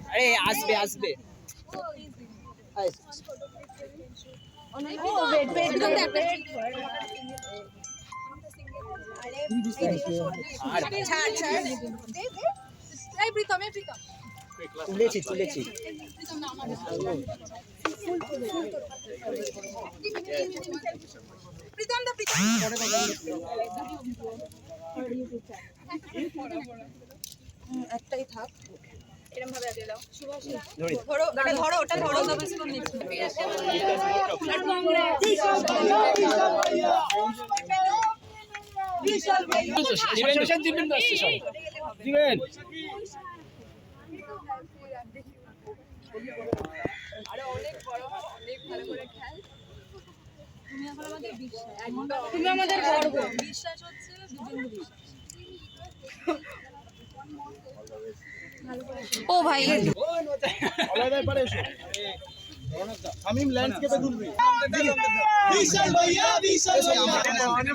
আরে আসবে আসবে তুলেছি তুলেছি একটাই থাক এরকম ভাবে আগে দাও ধরো ধরো ওটা ধরো দিবেন আরে অনেক বড় অনেক ভালো করে খেল তুমি আমাদের গর্ব বিশ্বাস হচ্ছে বিজেন্দ্র ও ভাই আমি ল্যান্ডস্কেপে তুলবি বিশাল ভাইয়া বিশাল ভাইয়া